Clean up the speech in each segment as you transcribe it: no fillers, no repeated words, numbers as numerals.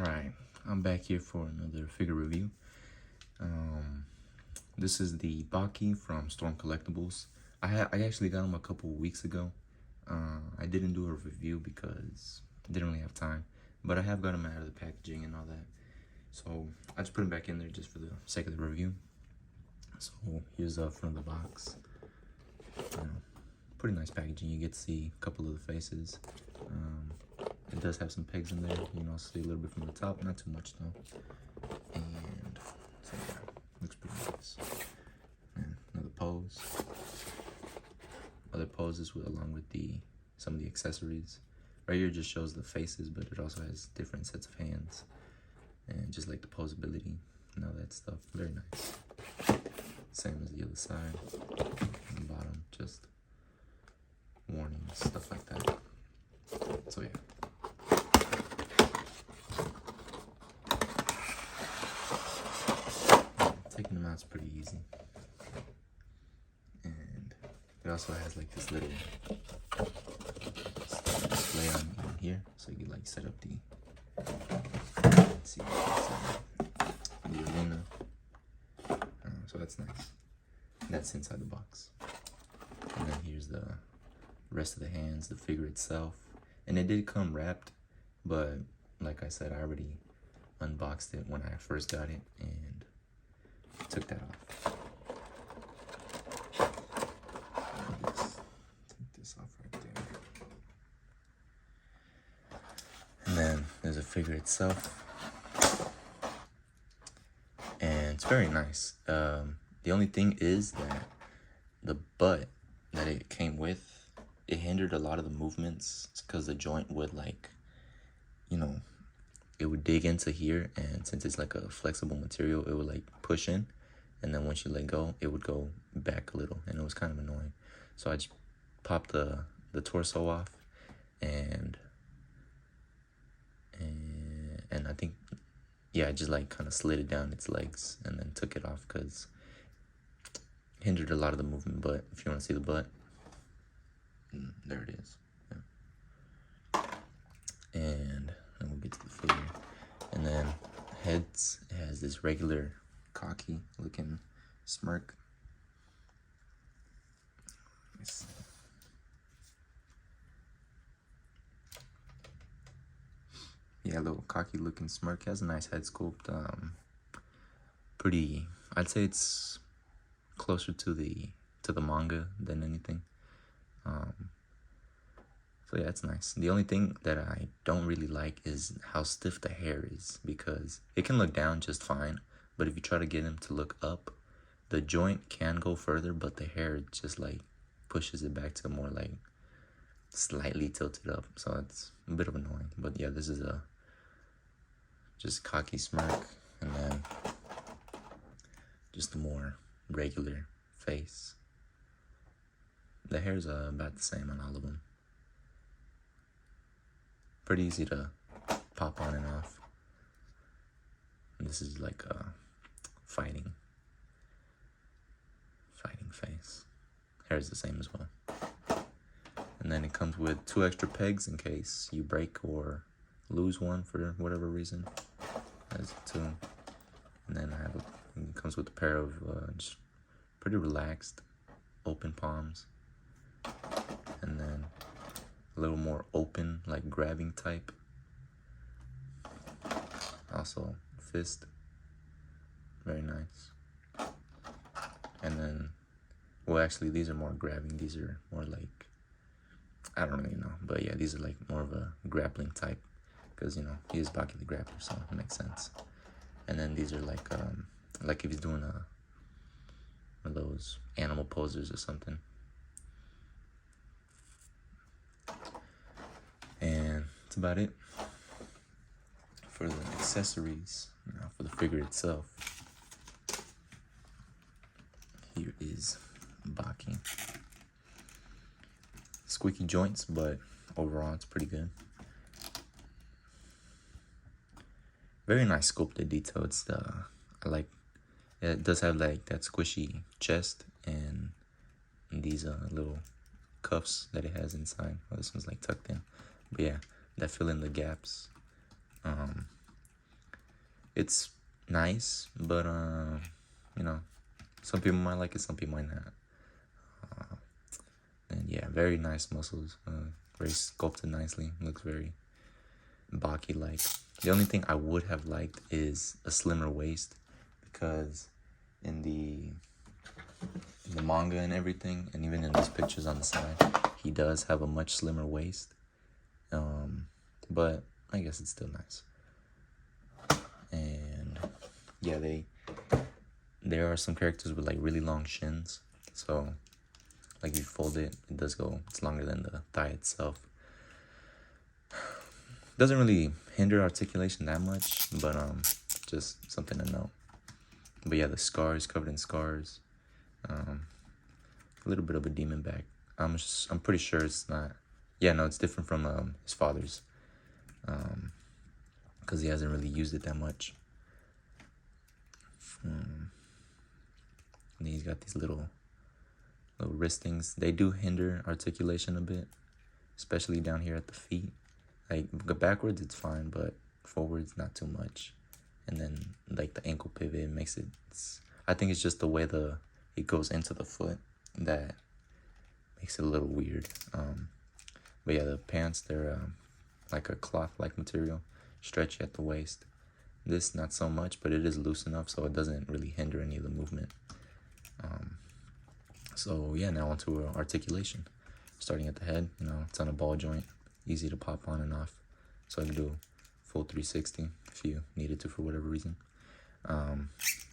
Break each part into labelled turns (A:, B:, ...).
A: Alright, I'm back here for another figure review. This is the Baki from Storm Collectibles. I actually got him a couple weeks ago. I didn't do a review because I didn't really have time, but I have got him out of the packaging and all that. So I just put him back in there just for the sake of the review. So here's the front of the box. Pretty nice packaging. You get to see a couple of the faces. It does have some pegs in there. You can also see a little bit from the top, not too much though. And so yeah, looks pretty nice. And another pose. Other poses along with some of the accessories. Right here just shows the faces, but it also has different sets of hands. And just like the posability and all that stuff. Very nice. Same as the other side. On the bottom, just warnings, stuff like that. So yeah. Taking them out is pretty easy. And it also has like this little display on here, so you can like set up let's see, the arena. So that's nice. That's inside the box. And then here's the rest of the hands, the figure itself. And it did come wrapped, but like I said, I already unboxed it when I first got it and took that off. Take this off right there. And then there's a figure itself. And it's very nice. The only thing is that the butt that it came with, it hindered a lot of the movements because the joint would it would dig into here, and since it's like a flexible material, it would like push in, and then once you let go, it would go back a little, and it was kind of annoying. So I just popped the torso off, and I think, yeah, I just like kind of slid it down its legs and then took it off because it hindered a lot of the movement. But if you want to see the butt, there it is. Yeah. And then we'll get to the figure. And then heads, it has this regular cocky looking smirk. Let me see. Yeah, a little cocky looking smirk. Has a nice head sculpt. Pretty, I'd say it's closer to the manga than anything. So yeah, it's nice. The only thing that I don't really like is how stiff the hair is, because it can look down just fine, but if you try to get him to look up, the joint can go further, but the hair just like pushes it back to more like slightly tilted up. So it's a bit of annoying. But yeah, this is a just cocky smirk, and then just a more regular face. The hair's about the same on all of them. Pretty easy to pop on and off. And this is like a fighting face. Hair's the same as well. And then it comes with 2 extra pegs in case you break or lose one for whatever reason. That's 2. And then it comes with a pair of just pretty relaxed open palms. And then a little more open, like grabbing type. Also fist. Very nice. And then, well, actually these are more grabbing. These are more like, I don't really know, but yeah, these are like more of a grappling type, because he is Baki the Grappler, so it makes sense. And then these are like if he's doing one of those animal poses or something. And that's about it for the accessories. Now for the figure itself, here is Baki. Squeaky joints, but overall it's pretty good. Very nice sculpted detail. It does have like that squishy chest and these little cuffs that it has inside. Well, this one's like tucked in, but yeah, that fill in the gaps. It's nice, but you know, some people might like it, some people might not. And yeah, very nice muscles, very sculpted nicely, looks very Baki like. The only thing I would have liked is a slimmer waist, because in the manga and everything, and even in these pictures on the side, he does have a much slimmer waist. But I guess it's still nice. And yeah, there are some characters with like really long shins, so like you fold it, it does go, it's longer than the thigh itself. Doesn't really hinder articulation that much, but just something to note. But yeah, the scars, covered in scars. A little bit of a demon back. I'm pretty sure it's not. Yeah, no, it's different from his father's, because he hasn't really used it that much. And he's got these little wrist things. They do hinder articulation a bit, especially down here at the feet. Like backwards, it's fine, but forwards, not too much. And then like the ankle pivot makes it. I think it's just the way it goes into the foot that makes it a little weird. But yeah, the pants, they're like a cloth-like material, stretchy at the waist. This not so much, but it is loose enough so it doesn't really hinder any of the movement. So yeah, now onto articulation. Starting at the head, it's on a ball joint, easy to pop on and off. So I can do full 360 if you needed to for whatever reason.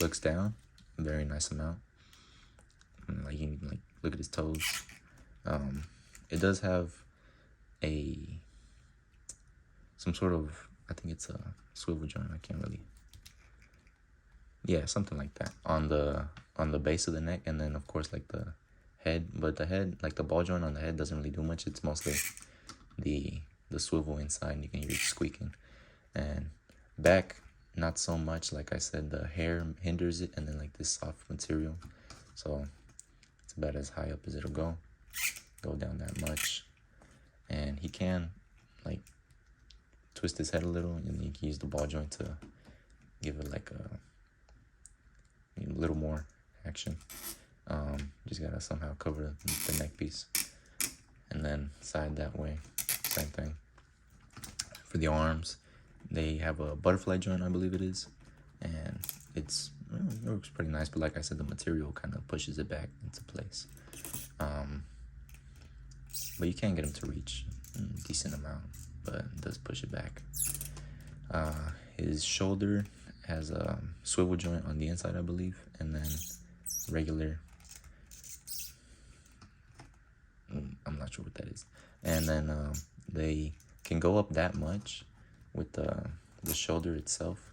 A: Looks down, very nice amount. Like you can look at his toes. It does have some sort of, I think it's a swivel joint. I can't really. Yeah, something like that on the base of the neck, and then of course like the head. But the head, like the ball joint on the head, doesn't really do much. It's mostly the swivel inside, and you can hear it squeaking. And back, not so much. Like I said, the hair hinders it, and then like this soft material. So it's about as high up as it'll go down that much. And he can like twist his head a little, and you can use the ball joint to give it like a little more action. Just gotta somehow cover the neck piece, and then side that way, same thing. For the arms, they have a butterfly joint, I believe it is, and it works pretty nice. But like I said, the material kind of pushes it back into place. But you can get him to reach a decent amount, but it does push it back. His shoulder has a swivel joint on the inside, I believe, and then regular. I'm not sure what that is. And then they can go up that much with the shoulder itself,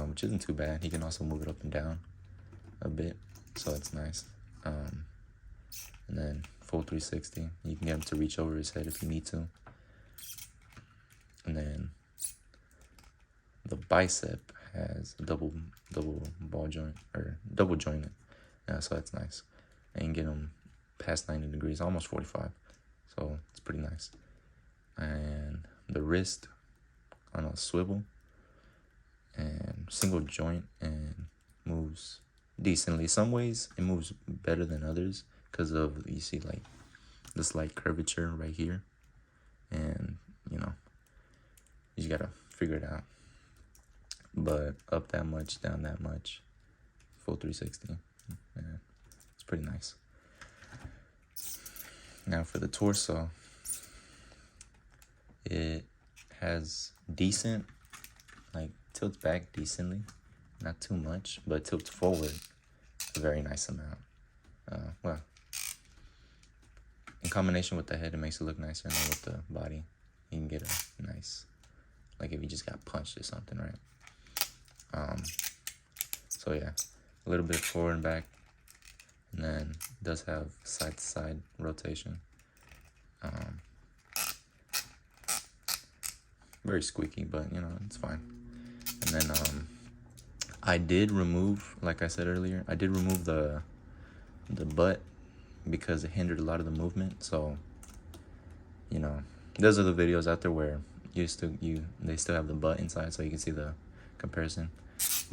A: which isn't too bad. He can also move it up and down a bit, so it's nice. And then full 360. You can get him to reach over his head if you need to. And then the bicep has a double ball joint, or double jointed. Yeah, so that's nice. And you can get him past 90 degrees, almost 45. So it's pretty nice. And the wrist on a swivel and single joint, and moves decently. Some ways it moves better than others because of, you see like the slight curvature right here, and you just gotta figure it out. But up that much, down that much, full 360. Yeah, it's pretty nice. Now for the torso, it has decent, like tilts back decently, not too much, but tilts forward a very nice amount. Well, in combination with the head, it makes it look nicer, and then with the body, you can get a nice, like if you just got punched or something, right? So yeah, a little bit forward and back, and then it does have side to side rotation. Very squeaky, but it's fine. And then I did remove, like I said earlier, I did remove the butt because it hindered a lot of the movement. So those are the videos out there where they still have the butt inside, so you can see the comparison.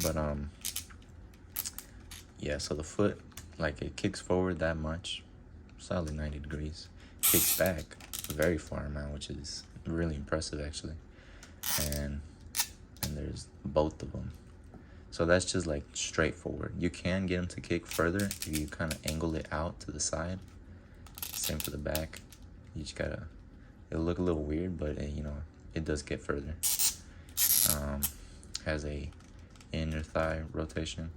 A: But yeah, so the foot, like, it kicks forward that much, solid 90 degrees. Kicks back a very far amount, which is really impressive actually. And there's both of them. So that's just like straightforward. You can get them to kick further if you kind of angle it out to the side. Same for the back. You just gotta, it'll look a little weird, but you know, it does get further. Has a inner thigh rotation,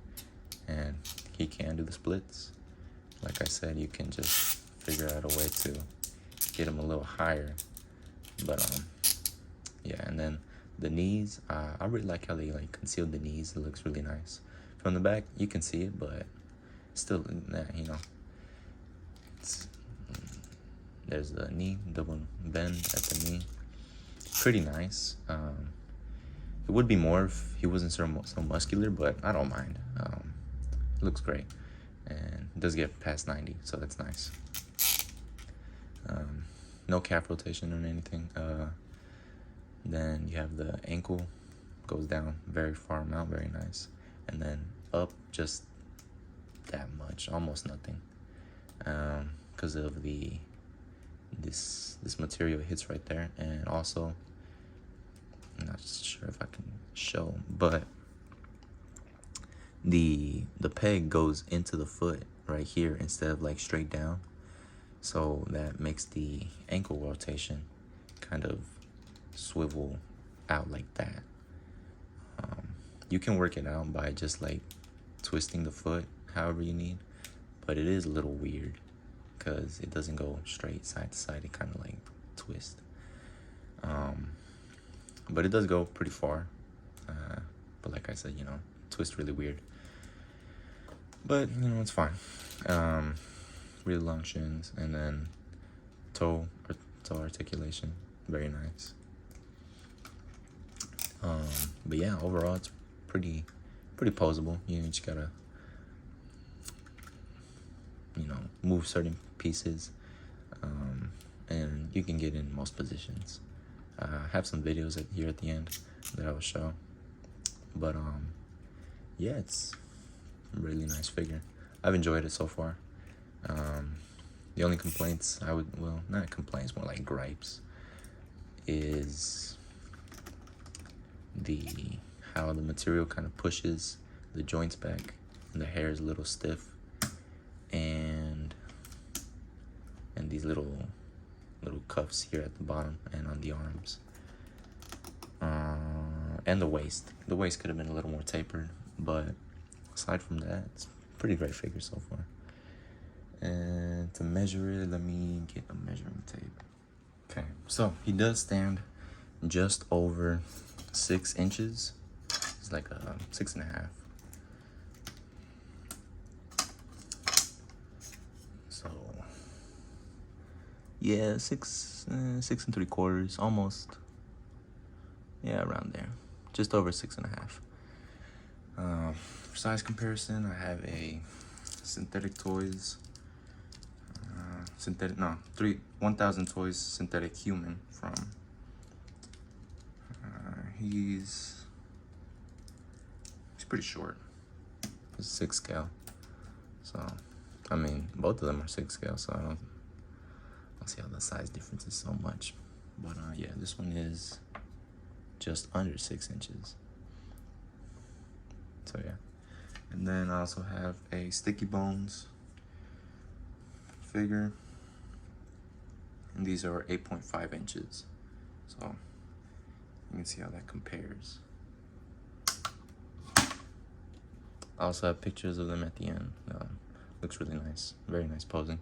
A: and he can do the splits. Like I said, you can just figure out a way to get him a little higher. But yeah, and then the knees, I really like how they like concealed the knees. It looks really nice. From the back, you can see it, but still, you know, there's the knee, double bend at the knee. Pretty nice. It would be more if he wasn't so muscular, but I don't mind. It looks great, and it does get past 90, so that's nice. No calf rotation or anything. Then you have the ankle, goes down very far amount, very nice, and then up just that much, almost nothing, because of this material hits right there. And also, I'm not sure if I can show, but the peg goes into the foot right here instead of like straight down, so that makes the ankle rotation kind of swivel out like that. You can work it out by just like twisting the foot however you need, but it is a little weird because it doesn't go straight side to side. It kind of like twists. But it does go pretty far. But like I said, you know, twist really weird. But you know, it's fine. Really long shins, and then toe articulation, very nice. But yeah, overall it's pretty posable. You just gotta, you know, move certain pieces, and you can get in most positions. I have some videos here at the end that I will show. But yeah, it's a really nice figure. I've enjoyed it so far. The only complaints not complaints, more like gripes, is how the material kind of pushes the joints back, and the hair is a little stiff, and these little cuffs here at the bottom and on the arms, and the waist. The waist could have been a little more tapered, but aside from that, it's a pretty great figure so far. And to measure it, let me get a measuring tape. Okay, so he does stand just over 6 inches. It's like a 6.5. So yeah, 6 6.75, almost. Yeah, around there, just over 6.5. For size comparison, I have a synthetic toys. 1000 Toys synthetic human from. He's pretty short. He's 6 scale. So, I mean, both of them are 6 scale. So I don't see how the size difference is so much. But yeah, this one is just under 6 inches. So yeah, and then I also have a Sticky Bones figure, and these are 8.5 inches. So you can see how that compares. I also have pictures of them at the end. Looks really nice, very nice posing.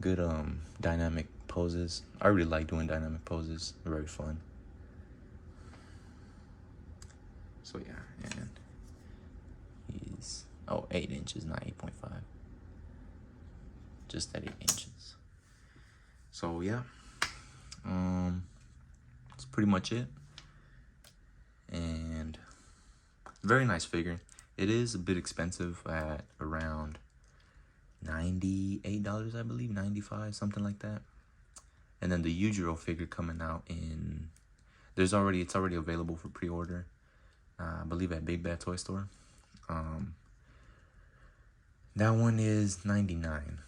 A: Good dynamic poses. I really like doing dynamic poses. They're very fun. So yeah, and he's 8 inches, not 8.5. Just at 8 inches. So yeah, that's pretty much it. And very nice figure. It is a bit expensive at around $98, I believe, 95, something like that. And then the Yujiro figure coming out in, it's already available for pre-order. I believe at Big Bad Toy Store. That one is $99.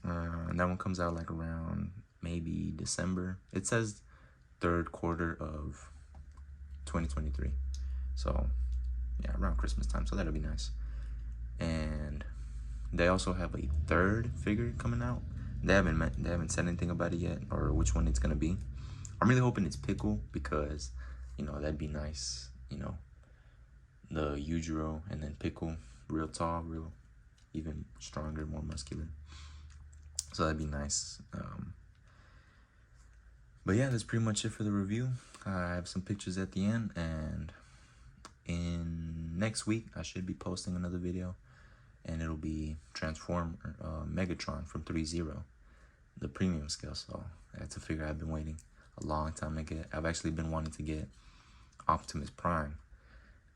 A: That one comes out like around maybe December. It says third quarter of 2023. So yeah, around Christmas time. So that'll be nice. And they also have a third figure coming out. They haven't said anything about it yet or which one it's gonna be. I'm really hoping it's Pickle because, you know, that'd be nice. You know, the Yujiro and then Pickle, real tall, real even stronger, more muscular. So that'd be nice. But yeah, that's pretty much it for the review. I have some pictures at the end, and in next week I should be posting another video, and it'll be Megatron from 3-0, the premium scale. So that's a figure I've been waiting a long time to get. I've actually been wanting to get Optimus Prime,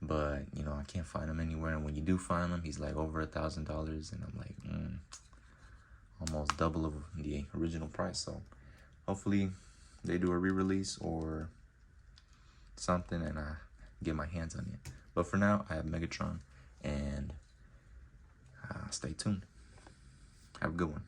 A: but you know, I can't find him anywhere, and when you do find him, he's like over $1,000, and I'm like, almost double of the original price. So hopefully they do a re-release or something and I get my hands on it. But for now, I have Megatron, and stay tuned. Have a good one.